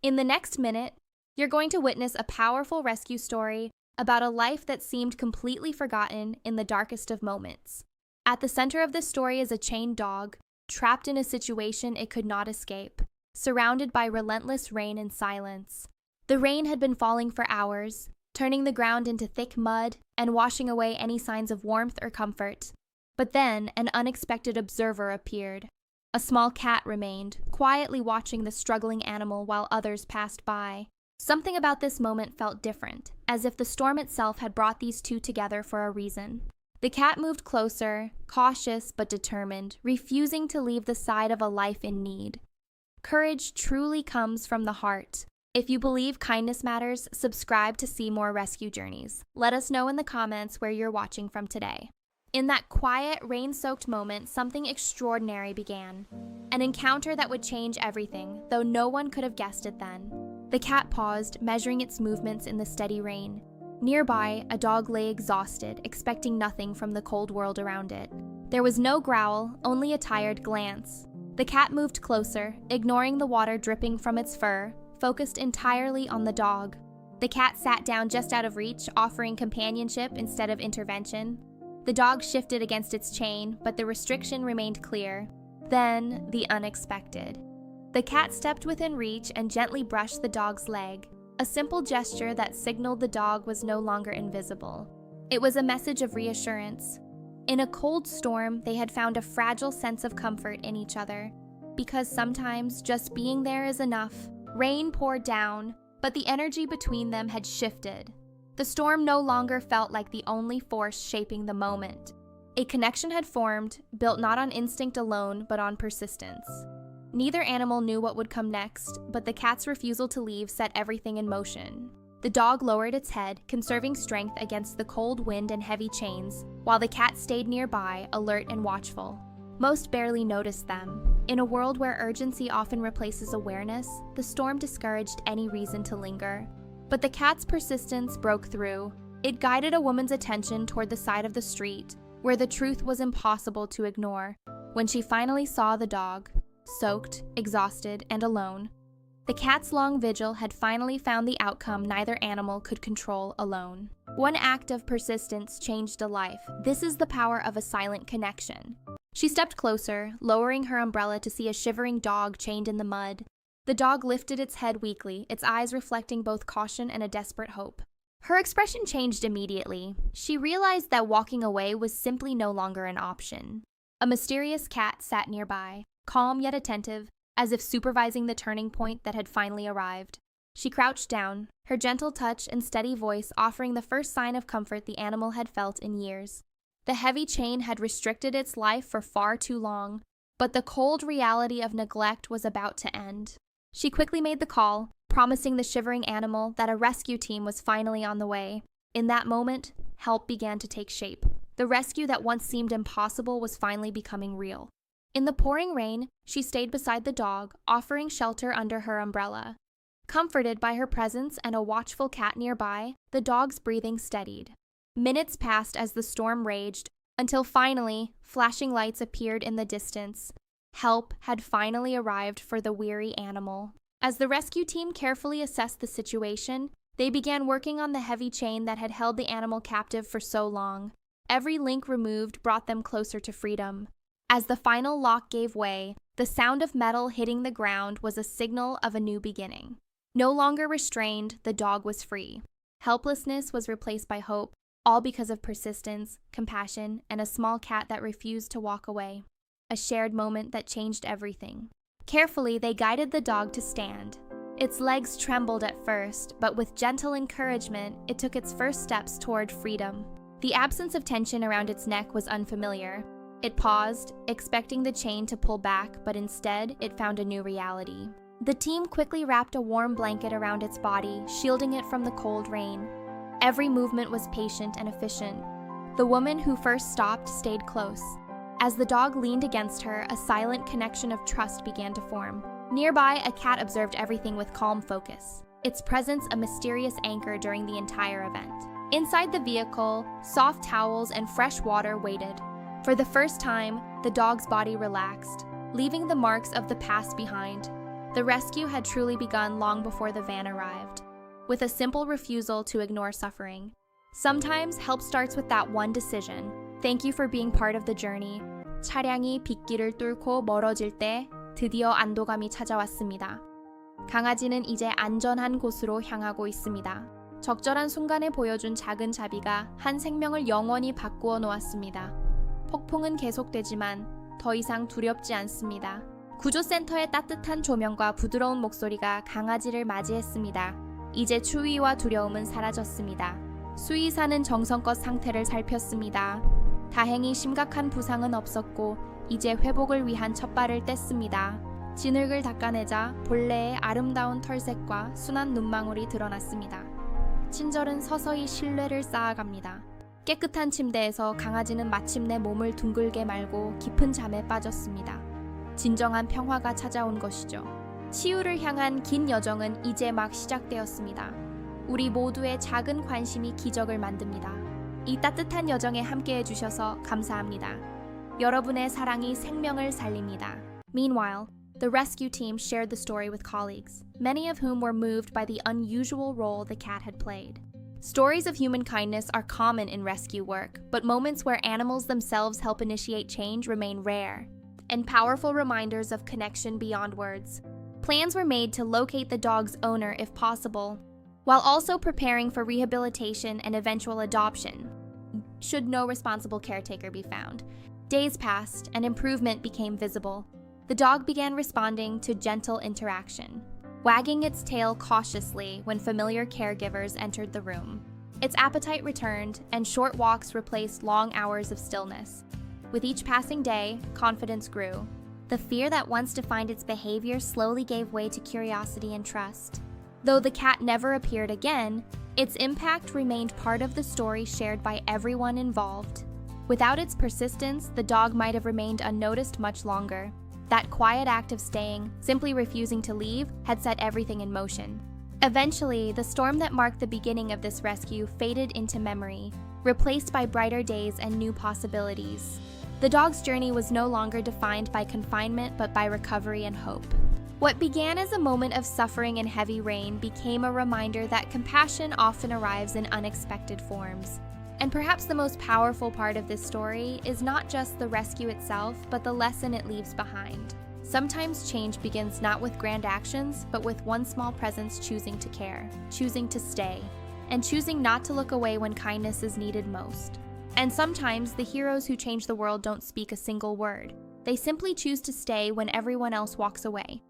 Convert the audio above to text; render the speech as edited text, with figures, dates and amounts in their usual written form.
In the next minute, you're going to witness a powerful rescue story about a life that seemed completely forgotten in the darkest of moments. At the center of this story is a chained dog, trapped in a situation it could not escape, surrounded by relentless rain and silence. The rain had been falling for hours, turning the ground into thick mud and washing away any signs of warmth or comfort. But then an unexpected observer appeared. A small cat remained, quietly watching the struggling animal while others passed by. Something about this moment felt different, as if the storm itself had brought these two together for a reason. The cat moved closer, cautious but determined, refusing to leave the side of a life in need. Courage truly comes from the heart. If you believe kindness matters, subscribe to see more rescue journeys. Let us know in the comments where you're watching from today. In that quiet, rain-soaked moment, something extraordinary began. An encounter that would change everything, though no one could have guessed it then. The cat paused, measuring its movements in the steady rain. Nearby, a dog lay exhausted, expecting nothing from the cold world around it. There was no growl, only a tired glance. The cat moved closer, ignoring the water dripping from its fur, focused entirely on the dog. The cat sat down just out of reach, offering companionship instead of intervention. The dog shifted against its chain, but the restriction remained clear. Then, the unexpected. The cat stepped within reach and gently brushed the dog's leg, a simple gesture that signaled the dog was no longer invisible. It was a message of reassurance. In a cold storm, they had found a fragile sense of comfort in each other, because sometimes just being there is enough. Rain poured down, but the energy between them had shifted. The storm no longer felt like the only force shaping the moment. A connection had formed, built not on instinct alone, but on persistence. Neither animal knew what would come next, but the cat's refusal to leave set everything in motion. The dog lowered its head, conserving strength against the cold wind and heavy chains, while the cat stayed nearby, alert and watchful. Most barely noticed them. In a world where urgency often replaces awareness, the storm discouraged any reason to linger. But the cat's persistence broke through. It guided a woman's attention toward the side of the street, where the truth was impossible to ignore. When she finally saw the dog, soaked, exhausted, and alone, the cat's long vigil had finally found the outcome neither animal could control alone. One act of persistence changed a life. This is the power of a silent connection. She stepped closer, lowering her umbrella to see a shivering dog chained in the mud. The dog lifted its head weakly, its eyes reflecting both caution and a desperate hope. Her expression changed immediately. She realized that walking away was simply no longer an option. A mysterious cat sat nearby, calm yet attentive, as if supervising the turning point that had finally arrived. She crouched down, her gentle touch and steady voice offering the first sign of comfort the animal had felt in years. The heavy chain had restricted its life for far too long, but the cold reality of neglect was about to end. She quickly made the call, promising the shivering animal that a rescue team was finally on the way. In that moment, help began to take shape. The rescue that once seemed impossible was finally becoming real. In the pouring rain, she stayed beside the dog, offering shelter under her umbrella. Comforted by her presence and a watchful cat nearby, the dog's breathing steadied. Minutes passed as the storm raged, until finally, flashing lights appeared in the distance. Help had finally arrived for the weary animal. As the rescue team carefully assessed the situation, they began working on the heavy chain that had held the animal captive for so long. Every link removed brought them closer to freedom. As the final lock gave way, the sound of metal hitting the ground was a signal of a new beginning. No longer restrained, the dog was free. Helplessness was replaced by hope, all because of persistence, compassion, and a small cat that refused to walk away. A shared moment that changed everything. Carefully, they guided the dog to stand. Its legs trembled at first, but with gentle encouragement, it took its first steps toward freedom. The absence of tension around its neck was unfamiliar. It paused, expecting the chain to pull back, but instead, it found a new reality. The team quickly wrapped a warm blanket around its body, shielding it from the cold rain. Every movement was patient and efficient. The woman who first stopped stayed close. As the dog leaned against her, a silent connection of trust began to form. Nearby, a cat observed everything with calm focus, its presence a mysterious anchor during the entire event. Inside the vehicle, soft towels and fresh water waited. For the first time, the dog's body relaxed, leaving the marks of the past behind. The rescue had truly begun long before the van arrived, with a simple refusal to ignore suffering. Sometimes help starts with that one decision. Thank you for being part of the journey. 차량이 빗길을 뚫고 멀어질 때 드디어 안도감이 찾아왔습니다. 강아지는 이제 안전한 곳으로 향하고 있습니다. 적절한 순간에 보여준 작은 자비가 한 생명을 영원히 바꾸어 놓았습니다. 폭풍은 계속되지만 더 이상 두렵지 않습니다. 구조센터의 따뜻한 조명과 부드러운 목소리가 강아지를 맞이했습니다. 이제 추위와 두려움은 사라졌습니다. 수의사는 정성껏 상태를 살폈습니다. 다행히 심각한 부상은 없었고 이제 회복을 위한 첫발을 뗐습니다. 진흙을 닦아내자 본래의 아름다운 털색과 순한 눈망울이 드러났습니다. 친절은 서서히 신뢰를 쌓아갑니다. 깨끗한 침대에서 강아지는 마침내 몸을 둥글게 말고 깊은 잠에 빠졌습니다. 진정한 평화가 찾아온 것이죠. 치유를 향한 긴 여정은 이제 막 시작되었습니다. 우리 모두의 작은 관심이 기적을 만듭니다. 이 따뜻한 여정에 함께해 주셔서 감사합니다. 여러분의 사랑이 생명을 살립니다. Meanwhile, the rescue team shared the story with colleagues, many of whom were moved by the unusual role the cat had played. Stories of human kindness are common in rescue work, but moments where animals themselves help initiate change remain rare, and powerful reminders of connection beyond words. Plans were made to locate the dog's owner if possible, while also preparing for rehabilitation and eventual adoption, should no responsible caretaker be found. Days passed, and improvement became visible. The dog began responding to gentle interaction, wagging its tail cautiously when familiar caregivers entered the room. Its appetite returned, and short walks replaced long hours of stillness. With each passing day, confidence grew. The fear that once defined its behavior slowly gave way to curiosity and trust. Though the cat never appeared again, its impact remained part of the story shared by everyone involved. Without its persistence, the dog might have remained unnoticed much longer. That quiet act of staying, simply refusing to leave, had set everything in motion. Eventually, the storm that marked the beginning of this rescue faded into memory, replaced by brighter days and new possibilities. The dog's journey was no longer defined by confinement but by recovery and hope. What began as a moment of suffering and heavy rain became a reminder that compassion often arrives in unexpected forms. And perhaps the most powerful part of this story is not just the rescue itself, but the lesson it leaves behind. Sometimes change begins not with grand actions, but with one small presence choosing to care, choosing to stay, and choosing not to look away when kindness is needed most. And sometimes the heroes who change the world don't speak a single word. They simply choose to stay when everyone else walks away.